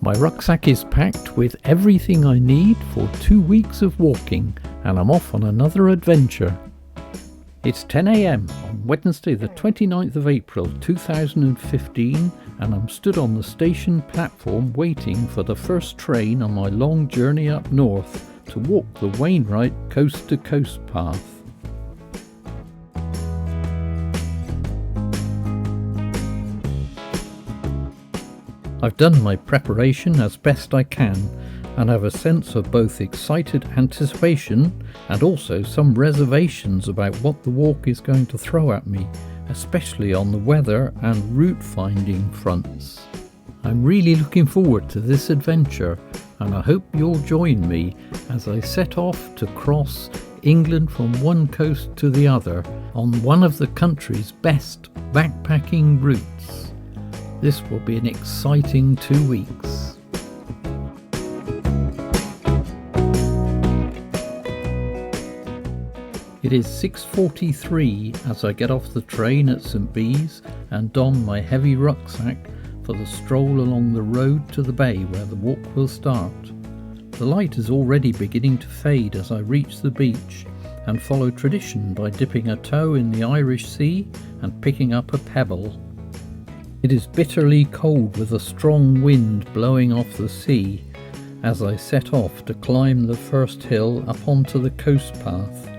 My rucksack is packed with everything I need for 2 weeks of walking, and I'm off on another adventure. It's 10 a.m. on Wednesday the 29th of April 2015, and I'm stood on the station platform waiting for the first train on my long journey up north to walk the Wainwright Coast to Coast path. I've done my preparation as best I can and have a sense of both excited anticipation and also some reservations about what the walk is going to throw at me, especially on the weather and route finding fronts. I'm really looking forward to this adventure, and I hope you'll join me as I set off to cross England from one coast to the other on one of the country's best backpacking routes. This will be an exciting 2 weeks. It is 6:43 as I get off the train at St Bees and don my heavy rucksack for the stroll along the road to the bay where the walk will start. The light is already beginning to fade as I reach the beach and follow tradition by dipping a toe in the Irish Sea and picking up a pebble. It is bitterly cold with a strong wind blowing off the sea as I set off to climb the first hill up onto the coast path,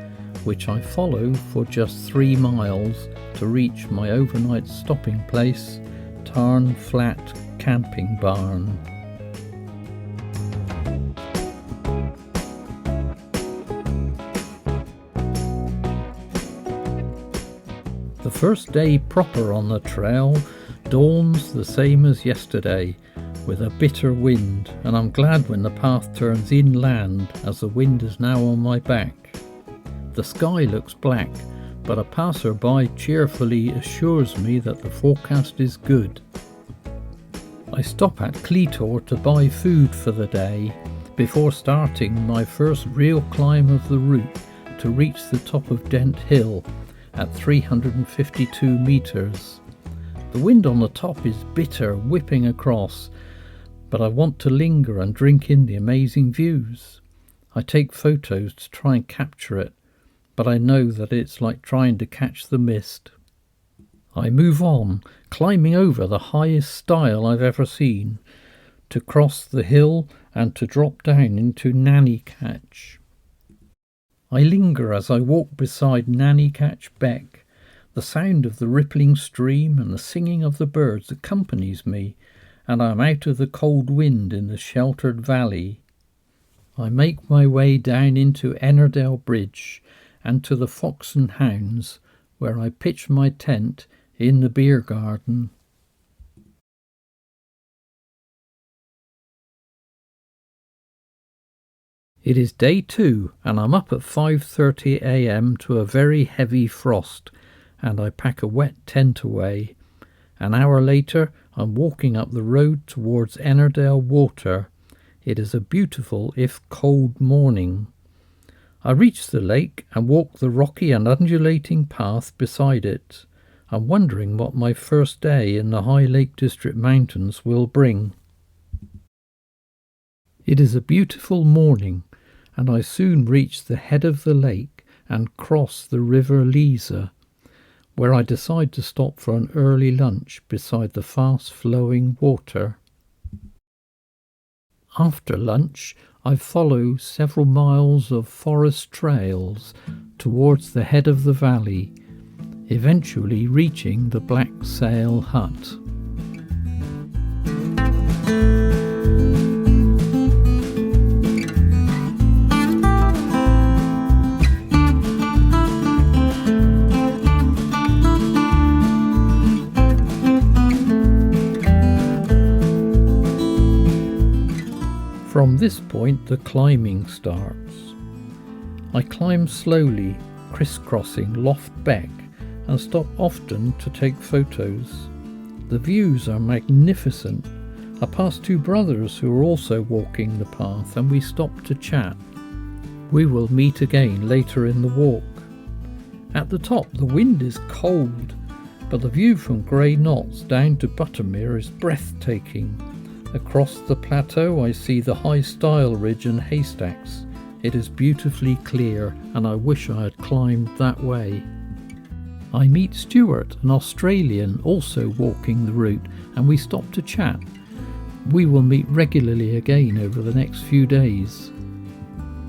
which I follow for just 3 miles to reach my overnight stopping place, Tarn Flat Camping Barn. The first day proper on the trail dawns the same as yesterday, with a bitter wind, and I'm glad when the path turns inland as the wind is now on my back. The sky looks black, but a passer-by cheerfully assures me that the forecast is good. I stop at Cleator to buy food for the day before starting my first real climb of the route to reach the top of Dent Hill at 352 metres. The wind on the top is bitter, whipping across, but I want to linger and drink in the amazing views. I take photos to try and capture it, but I know that it's like trying to catch the mist. I move on, climbing over the highest stile I've ever seen, to cross the hill and to drop down into Nanny Catch. I linger as I walk beside Nanny Catch Beck. The sound of the rippling stream and the singing of the birds accompanies me, and I am out of the cold wind in the sheltered valley. I make my way down into Ennerdale Bridge and to the Fox and Hounds, where I pitch my tent in the beer garden. It is day 2, and I'm up at 5:30 a.m. to a very heavy frost, and I pack a wet tent away. An hour later, I'm walking up the road towards Ennerdale Water. It is a beautiful, if cold, morning. I reach the lake and walk the rocky and undulating path beside it. I'm wondering what my first day in the High Lake District Mountains will bring. It is a beautiful morning, and I soon reach the head of the lake and cross the River Lisa, where I decide to stop for an early lunch beside the fast-flowing water. After lunch, I follow several miles of forest trails towards the head of the valley, eventually reaching the Black Sail Hut. From this point the climbing starts. I climb slowly, crisscrossing Loft Beck, and stop often to take photos. The views are magnificent. I pass 2 brothers who are also walking the path, and we stop to chat. We will meet again later in the walk. At the top the wind is cold, but the view from Grey Knotts down to Buttermere is breathtaking, Across the plateau I see the high stile ridge and haystacks. It is beautifully clear and I wish I had climbed that way. I meet Stuart, an Australian, also walking the route, and we stop to chat. We will meet regularly again over the next few days.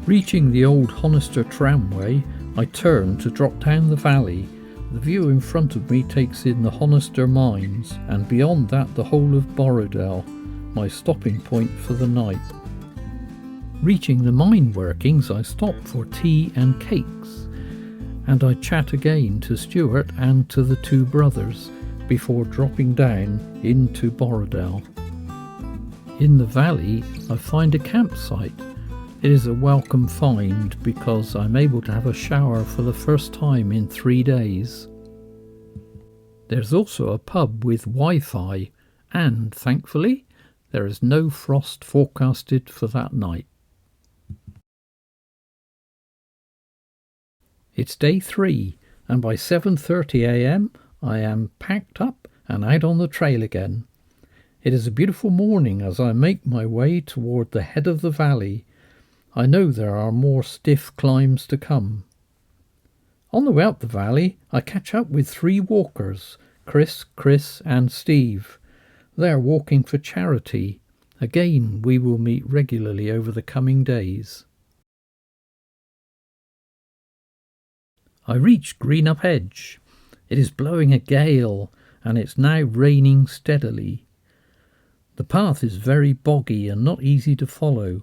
Reaching the old Honister tramway, I turn to drop down the valley. The view in front of me takes in the Honister mines, and beyond that the whole of Borrowdale, my stopping point for the night. Reaching the mine workings, I stop for tea and cakes, and I chat again to Stuart and to the two brothers before dropping down into Borrowdale. In the valley, I find a campsite. It is a welcome find because I'm able to have a shower for the first time in 3 days. There's also a pub with Wi-Fi, and thankfully, there is no frost forecasted for that night. It's day 3, and by 7:30 a.m. I am packed up and out on the trail again. It is a beautiful morning as I make my way toward the head of the valley. I know there are more stiff climbs to come. On the way up the valley, I catch up with 3 walkers, Chris and Steve. They are walking for charity. Again, we will meet regularly over the coming days. I reach Greenup Edge. It is blowing a gale, and it's now raining steadily. The path is very boggy and not easy to follow.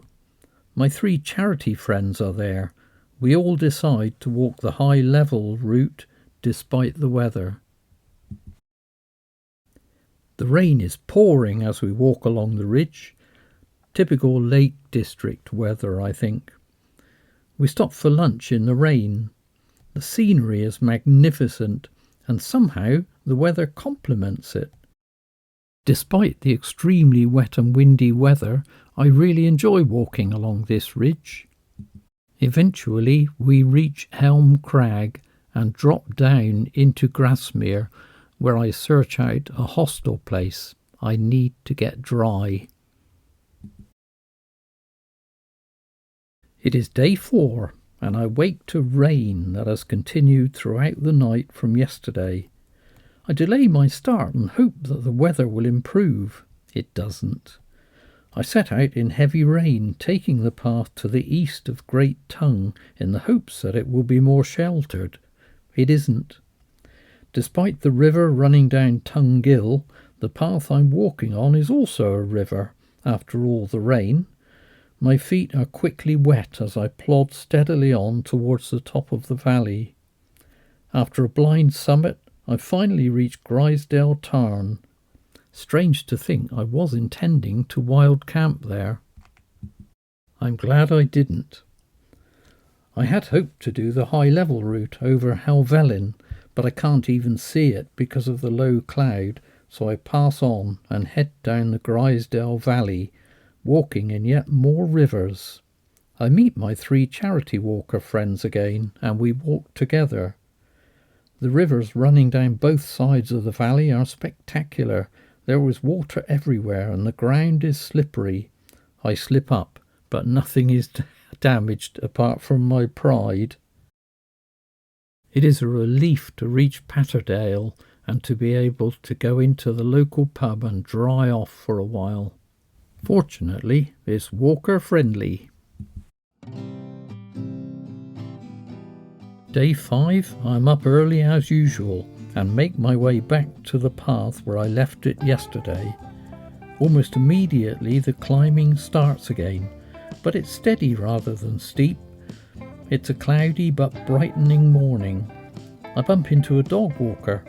My 3 charity friends are there. We all decide to walk the high level route despite the weather. The rain is pouring as we walk along the ridge. Typical Lake District weather, I think. We stop for lunch in the rain. The scenery is magnificent, and somehow the weather complements it. Despite the extremely wet and windy weather, I really enjoy walking along this ridge. Eventually we reach Helm Crag and drop down into Grasmere, where I search out a hostel place. I need to get dry. It is day 4, and I wake to rain that has continued throughout the night from yesterday. I delay my start and hope that the weather will improve. It doesn't. I set out in heavy rain, taking the path to the east of Great Tongue in the hopes that it will be more sheltered. It isn't. Despite the river running down Tongue Gill, the path I'm walking on is also a river, after all the rain. My feet are quickly wet as I plod steadily on towards the top of the valley. After a blind summit, I finally reach Grisdale Tarn. Strange to think I was intending to wild camp there. I'm glad I didn't. I had hoped to do the high-level route over Helvellyn, but I can't even see it because of the low cloud, so I pass on and head down the Grisdale Valley, walking in yet more rivers. I meet my 3 charity walker friends again, and we walk together. The rivers running down both sides of the valley are spectacular. There is water everywhere, and the ground is slippery. I slip up, but nothing is damaged apart from my pride. It is a relief to reach Patterdale and to be able to go into the local pub and dry off for a while. Fortunately, it's walker friendly. Day 5, I'm up early as usual and make my way back to the path where I left it yesterday. Almost immediately the climbing starts again, but it's steady rather than steep. It's a cloudy but brightening morning. I bump into a dog walker.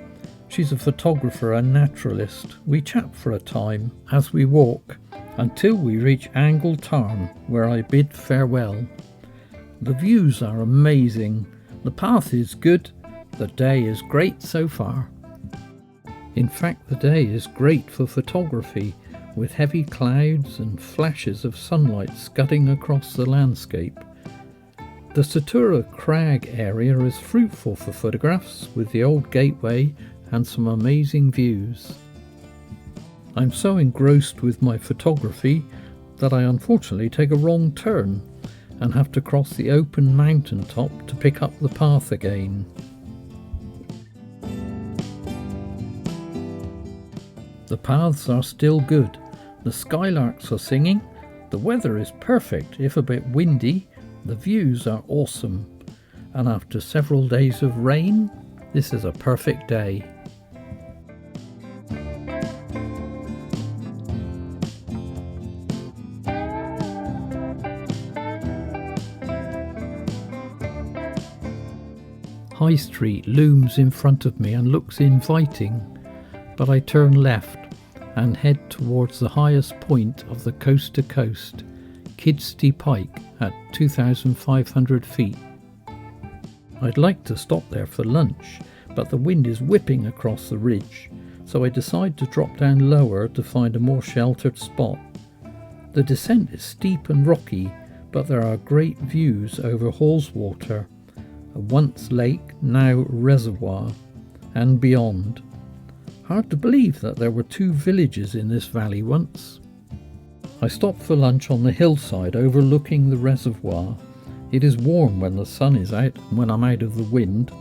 She's a photographer and naturalist. We chat for a time as we walk, until we reach Angle Tarn, where I bid farewell. The views are amazing, the path is good, the day is great so far. In fact, the day is great for photography, with heavy clouds and flashes of sunlight scudding across the landscape. The Satura Crag area is fruitful for photographs, with the old gateway and some amazing views. I'm so engrossed with my photography that I unfortunately take a wrong turn and have to cross the open mountain top to pick up the path again. The paths are still good, the skylarks are singing, the weather is perfect if a bit windy, the views are awesome, and after several days of rain, this is a perfect day. High Street looms in front of me and looks inviting, but I turn left and head towards the highest point of the coast to coast, Kidsty Pike at 2,500 feet. I'd like to stop there for lunch, but the wind is whipping across the ridge, so I decide to drop down lower to find a more sheltered spot. The descent is steep and rocky, but there are great views over Haweswater, a once lake, now reservoir, and beyond. Hard to believe that there were 2 villages in this valley once. I stop for lunch on the hillside overlooking the reservoir. It is warm when the sun is out and when I'm out of the wind.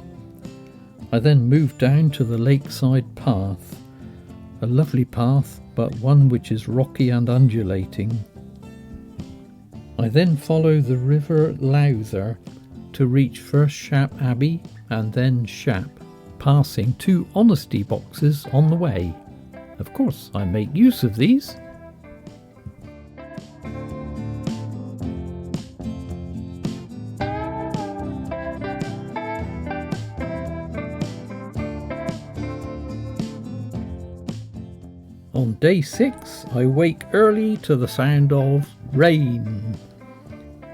I then move down to the lakeside path, a lovely path, but one which is rocky and undulating. I then follow the River Lowther to reach first Shap Abbey and then Shap, passing 2 honesty boxes on the way. Of course, I make use of these. On day 6, I wake early to the sound of rain.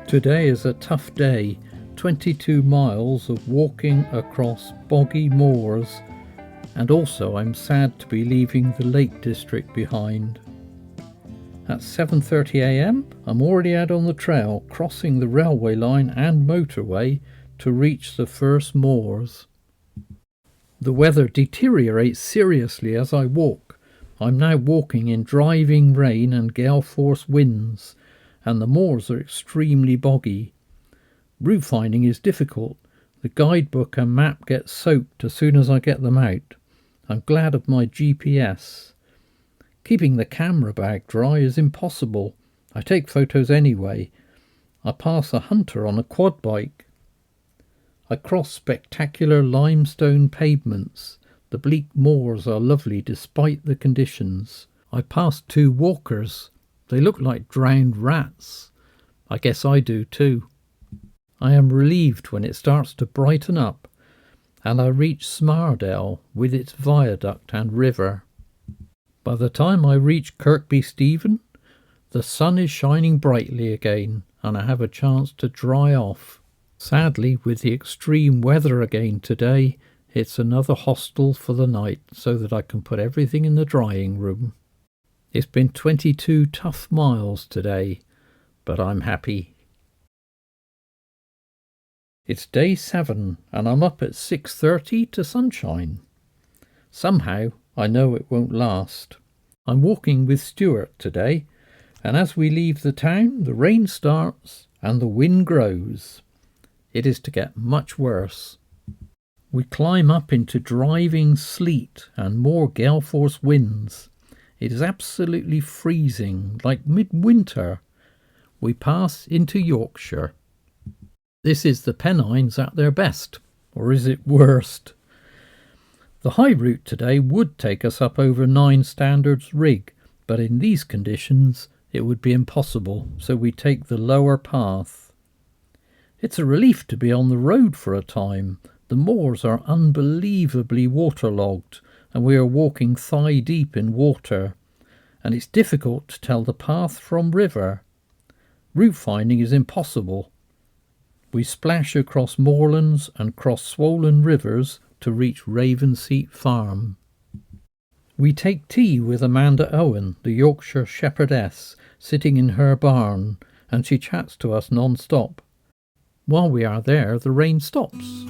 Today is a tough day. 22 miles of walking across boggy moors, and also I'm sad to be leaving the Lake District behind. At 7:30 AM, I'm already out on the trail, crossing the railway line and motorway to reach the first moors. The weather deteriorates seriously as I walk. I'm now walking in driving rain and gale-force winds, and the moors are extremely boggy. Route finding is difficult. The guidebook and map get soaked as soon as I get them out. I'm glad of my GPS. Keeping the camera bag dry is impossible. I take photos anyway. I pass a hunter on a quad bike. I cross spectacular limestone pavements. The bleak moors are lovely despite the conditions. I pass 2 walkers. They look like drowned rats. I guess I do too. I am relieved when it starts to brighten up, and I reach Swaledale with its viaduct and river. By the time I reach Kirkby Stephen, the sun is shining brightly again, and I have a chance to dry off. Sadly, with the extreme weather again today, it's another hostel for the night so that I can put everything in the drying room. It's been 22 tough miles today, but I'm happy. It's day 7 and I'm up at 6:30 to sunshine. Somehow I know it won't last. I'm walking with Stuart today, and as we leave the town the rain starts and the wind grows. It is to get much worse. We climb up into driving sleet and more gale-force winds. It is absolutely freezing, like midwinter. We pass into Yorkshire. This is the Pennines at their best, or is it worst? The high route today would take us up over 9 standards rig, but in these conditions it would be impossible, so we take the lower path. It's a relief to be on the road for a time. The moors are unbelievably waterlogged, and we are walking thigh deep in water, and it's difficult to tell the path from river. Route finding is impossible. We splash across moorlands and cross swollen rivers to reach Ravenseat Farm. We take tea with Amanda Owen, the Yorkshire shepherdess, sitting in her barn, and she chats to us non-stop. While we are there, the rain stops,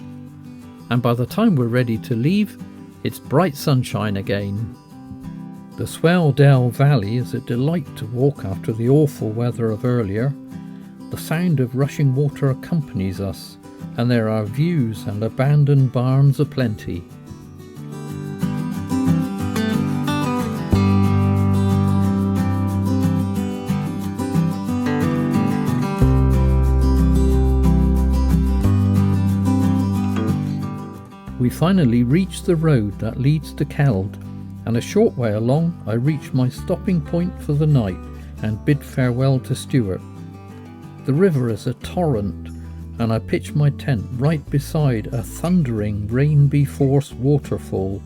and by the time we're ready to leave, it's bright sunshine again. The Swaledale Valley is a delight to walk after the awful weather of earlier. The sound of rushing water accompanies us, and there are views and abandoned barns aplenty. We finally reached the road that leads to Keld, and a short way along I reached my stopping point for the night and bid farewell to Stuart. The river is a torrent, and I pitched my tent right beside a thundering rain-be-forced waterfall.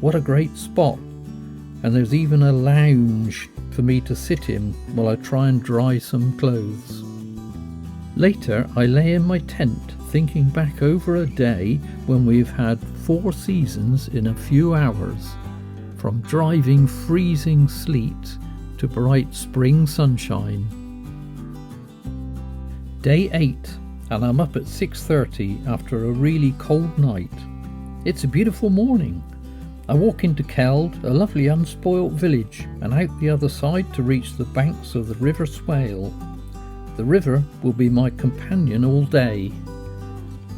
What a great spot, and there's even a lounge for me to sit in while I try and dry some clothes. Later I lay in my tent thinking back over a day when we've had 4 seasons in a few hours, from driving freezing sleet to bright spring sunshine. Day 8, and I'm up at 6:30 after a really cold night. It's a beautiful morning. I walk into Keld, a lovely unspoilt village, and out the other side to reach the banks of the River Swale. The river will be my companion all day.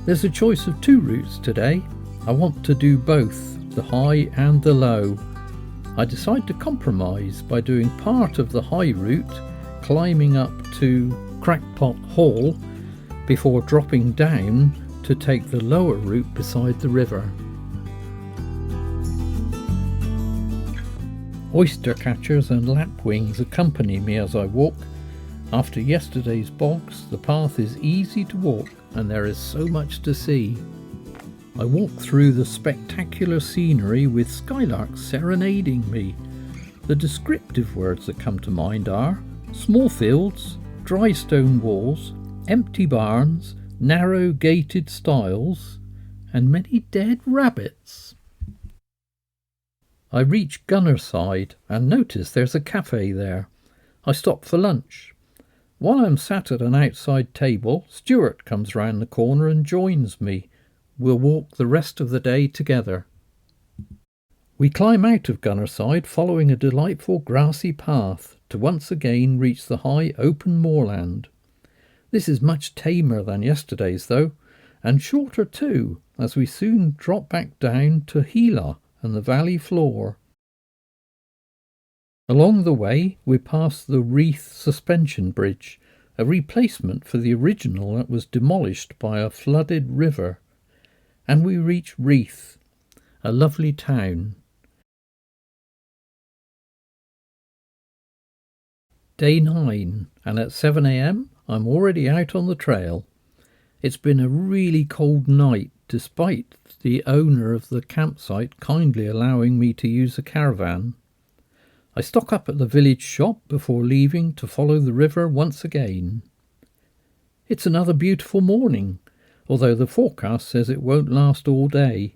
There's a choice of 2 routes today. I want to do both, the high and the low. I decide to compromise by doing part of the high route, climbing up to Crackpot Hall, before dropping down to take the lower route beside the river. Oyster catchers and lapwings accompany me as I walk. After yesterday's bogs, the path is easy to walk and there is so much to see. I walk through the spectacular scenery with skylarks serenading me. The descriptive words that come to mind are small fields, dry stone walls, empty barns, narrow gated stiles, and many dead rabbits. I reach Gunnerside and notice there's a cafe there. I stop for lunch. While I'm sat at an outside table, Stuart comes round the corner and joins me. We'll walk the rest of the day together. We climb out of Gunnerside following a delightful grassy path to once again reach the high open moorland. This is much tamer than yesterday's though, and shorter too, as we soon drop back down to Hela and the valley floor. Along the way we pass the Reeth suspension bridge, a replacement for the original that was demolished by a flooded river, and we reach Reeth, a lovely town. Day 9, and at 7 a.m. I'm already out on the trail. It's been a really cold night, despite the owner of the campsite kindly allowing me to use a caravan. I stock up at the village shop before leaving to follow the river once again. It's another beautiful morning, although the forecast says it won't last all day.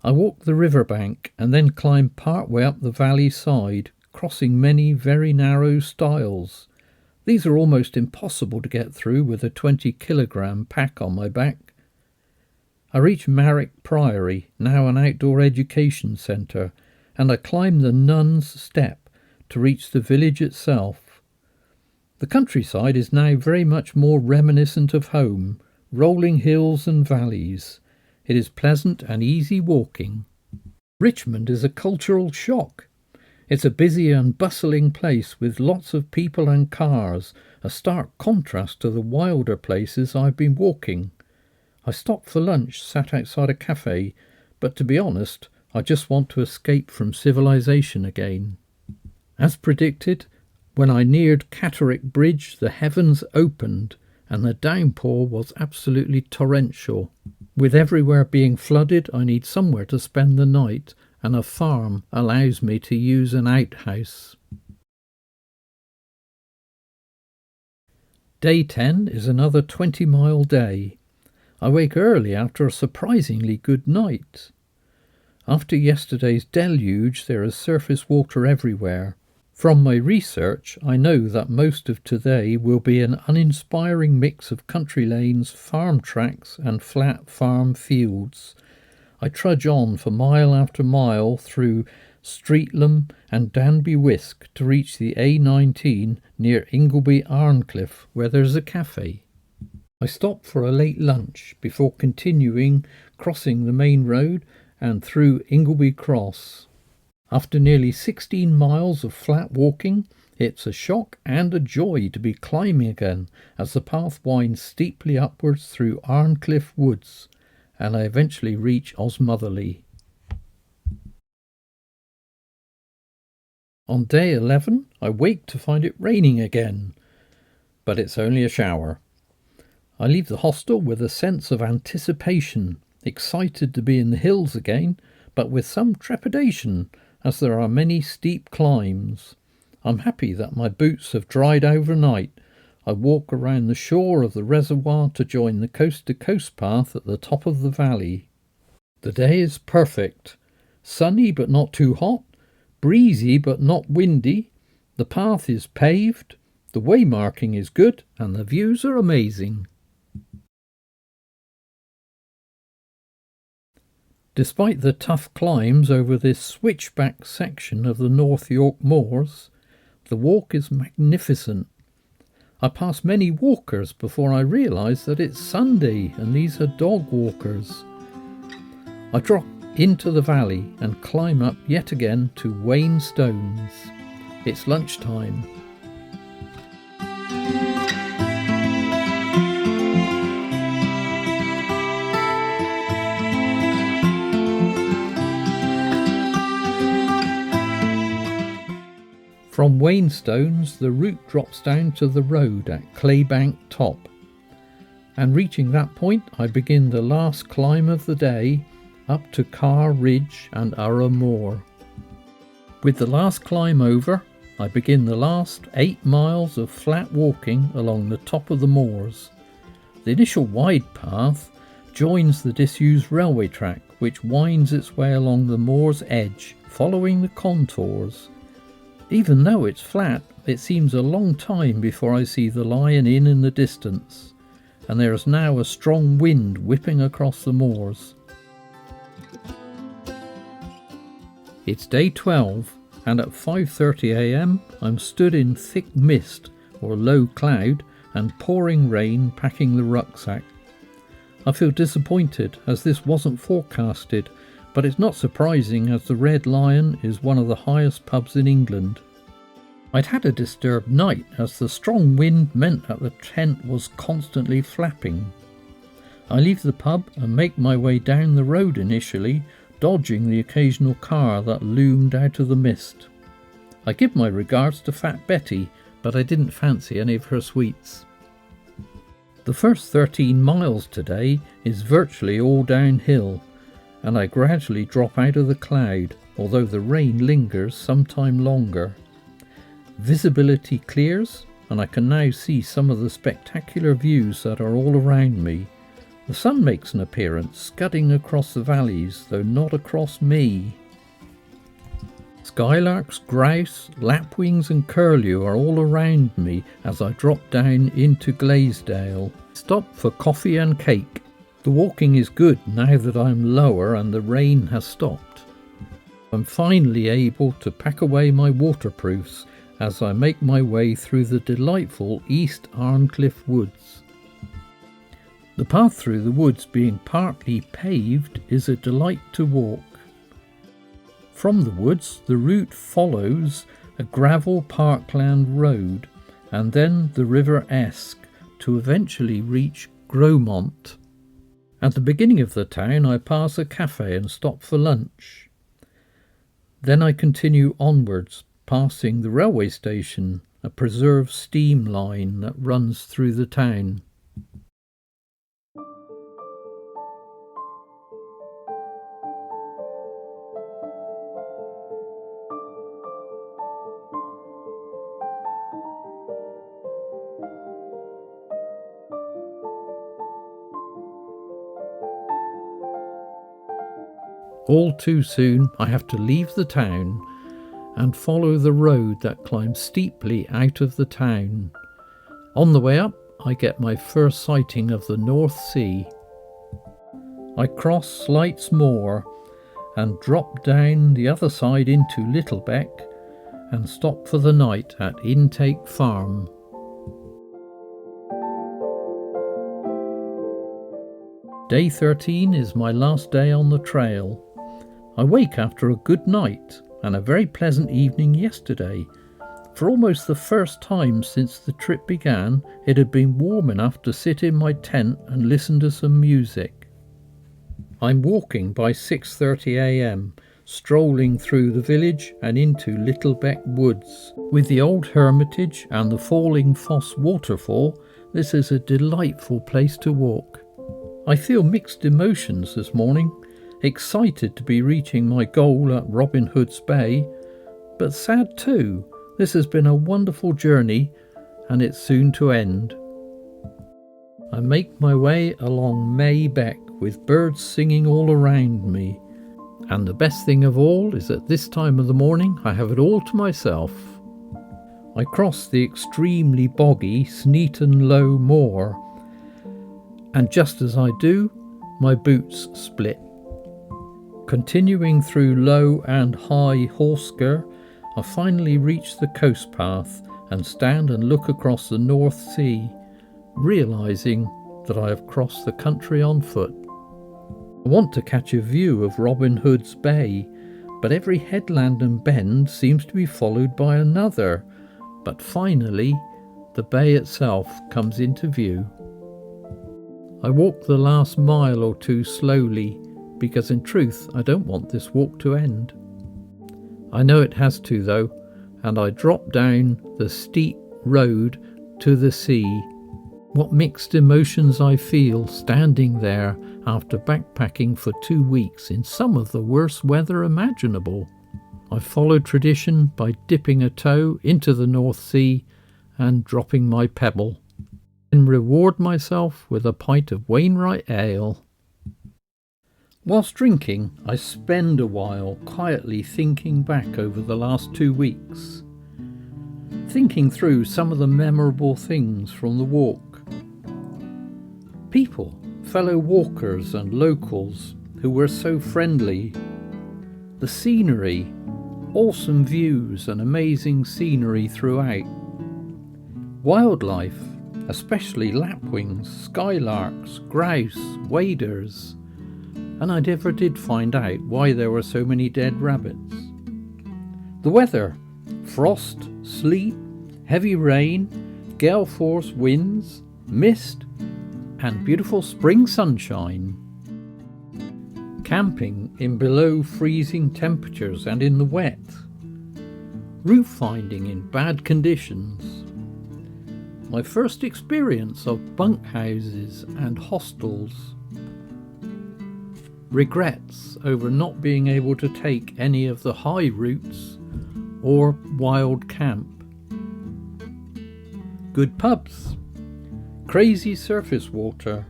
I walk the river bank and then climb part way up the valley side, crossing many very narrow stiles. These are almost impossible to get through with a 20-kilogram pack on my back. I reach Marrick Priory, now an outdoor education centre, and I climb the Nuns' Step to reach the village itself. The countryside is now very much more reminiscent of home, rolling hills and valleys. It is pleasant and easy walking. Richmond is a cultural shock. It's a busy and bustling place with lots of people and cars, a stark contrast to the wilder places I've been walking. I stopped for lunch, sat outside a cafe, but to be honest, I just want to escape from civilization again. As predicted, when I neared Catterick Bridge, the heavens opened and the downpour was absolutely torrential. With everywhere being flooded, I need somewhere to spend the night, and a farm allows me to use an outhouse. Day 10 is another 20-mile day. I wake early after a surprisingly good night. After yesterday's deluge, there is surface water everywhere. From my research, I know that most of today will be an uninspiring mix of country lanes, farm tracks and flat farm fields. I trudge on for mile after mile through Streatham and Danby Wisk to reach the A19 near Ingleby Arncliffe, where there's a cafe. I stop for a late lunch before continuing crossing the main road and through Ingleby Cross. After nearly 16 miles of flat walking, it's a shock and a joy to be climbing again as the path winds steeply upwards through Arncliffe Woods, and I eventually reach Osmotherley. On day 11, I wake to find it raining again, but it's only a shower. I leave the hostel with a sense of anticipation, excited to be in the hills again, but with some trepidation, as there are many steep climbs. I'm happy that my boots have dried overnight. I walk around the shore of the reservoir to join the coast-to-coast path at the top of the valley. The day is perfect. Sunny but not too hot, breezy but not windy. The path is paved, the waymarking is good, and the views are amazing. Despite the tough climbs over this switchback section of the North York Moors, the walk is magnificent. I pass many walkers before I realise that it's Sunday and these are dog walkers. I drop into the valley and climb up yet again to Wainstones. It's lunchtime. From Wainstones, the route drops down to the road at Claybank Top, and reaching that point, I begin the last climb of the day up to Carr Ridge and Urra Moor. With the last climb over, I begin the last 8 miles of flat walking along the top of the moors. The initial wide path joins the disused railway track, which winds its way along the moor's edge, following the contours. Even though it's flat, it seems a long time before I see the Lion Inn in the distance, and there is now a strong wind whipping across the moors. It's day 12, and at 5:30 a.m. I'm stood in thick mist or low cloud and pouring rain packing the rucksack. I feel disappointed as this wasn't forecasted, but it's not surprising as the Red Lion is one of the highest pubs in England. I'd had a disturbed night as the strong wind meant that the tent was constantly flapping. I leave the pub and make my way down the road initially, dodging the occasional car that loomed out of the mist. I give my regards to Fat Betty, but I didn't fancy any of her sweets. The first 13 miles today is virtually all downhill, and I gradually drop out of the cloud, although the rain lingers some time longer. Visibility clears, and I can now see some of the spectacular views that are all around me. The sun makes an appearance, scudding across the valleys, though not across me. Skylarks, grouse, lapwings and curlew are all around me as I drop down into Glaisdale. Stop for coffee and cake. The walking is good now that I'm lower and the rain has stopped. I'm finally able to pack away my waterproofs as I make my way through the delightful East Arncliffe Woods. The path through the woods being partly paved is a delight to walk. From the woods, the route follows a gravel parkland road and then the River Esk to eventually reach Gromont. At the beginning of the town, I pass a cafe and stop for lunch. Then I continue onwards, passing the railway station, a preserved steam line that runs through the town. All too soon I have to leave the town and follow the road that climbs steeply out of the town. On the way up, I get my first sighting of the North Sea. I cross Slight's Moor and drop down the other side into Littlebeck and stop for the night at Intake Farm. Day 13 is my last day on the trail. I wake after a good night and a very pleasant evening yesterday. For almost the first time since the trip began, it had been warm enough to sit in my tent and listen to some music. I'm walking by 6:30 a.m, strolling through the village and into Littlebeck Woods. With the old hermitage and the falling Foss waterfall, this is a delightful place to walk. I feel mixed emotions this morning, excited to be reaching my goal at Robin Hood's Bay, but sad too. This has been a wonderful journey and it's soon to end. I make my way along May Beck with birds singing all around me. And the best thing of all is at this time of the morning I have it all to myself. I cross the extremely boggy Sneaton Low Moor, and just as I do, my boots split. Continuing through Low and High Horsker, I finally reach the coast path and stand and look across the North Sea, realising that I have crossed the country on foot. I want to catch a view of Robin Hood's Bay, but every headland and bend seems to be followed by another. But finally, the bay itself comes into view. I walk the last mile or two slowly, because in truth I don't want this walk to end. I know it has to though, and I drop down the steep road to the sea. What mixed emotions I feel standing there after backpacking for 2 weeks in some of the worst weather imaginable. I followed tradition by dipping a toe into the North Sea and dropping my pebble, and reward myself with a pint of Wainwright ale. Whilst drinking, I spend a while quietly thinking back over the last 2 weeks, thinking through some of the memorable things from the walk. People, fellow walkers and locals who were so friendly. The scenery, awesome views and amazing scenery throughout. Wildlife, especially lapwings, skylarks, grouse, waders. And I never did find out why there were so many dead rabbits. The weather, frost, sleet, heavy rain, gale force winds, mist, and beautiful spring sunshine. Camping in below freezing temperatures and in the wet. Roof finding in bad conditions. My first experience of bunkhouses and hostels. Regrets over not being able to take any of the high routes or wild camp. Good pubs, crazy surface water,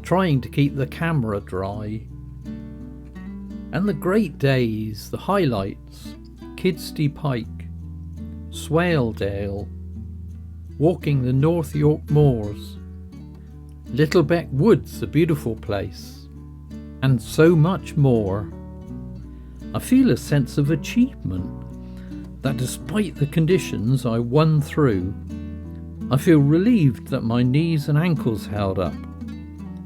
trying to keep the camera dry, and the great days, the highlights, Kidsty Pike, Swaledale, walking the North York Moors, Littlebeck Woods, a beautiful place, and so much more. I feel a sense of achievement, that despite the conditions I won through. I feel relieved that my knees and ankles held up.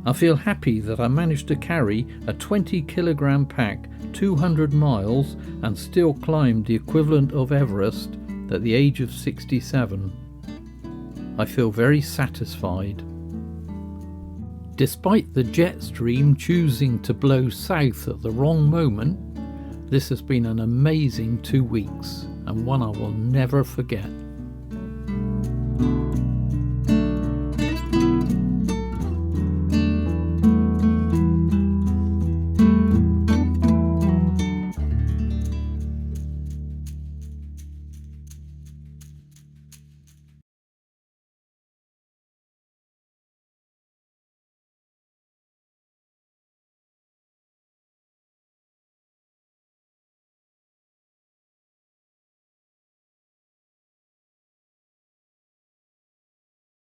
I feel happy that I managed to carry a 20-kilogram pack 200 miles and still climbed the equivalent of Everest at the age of 67. I feel very satisfied. Despite the jet stream choosing to blow south at the wrong moment, this has been an amazing 2 weeks and one I will never forget.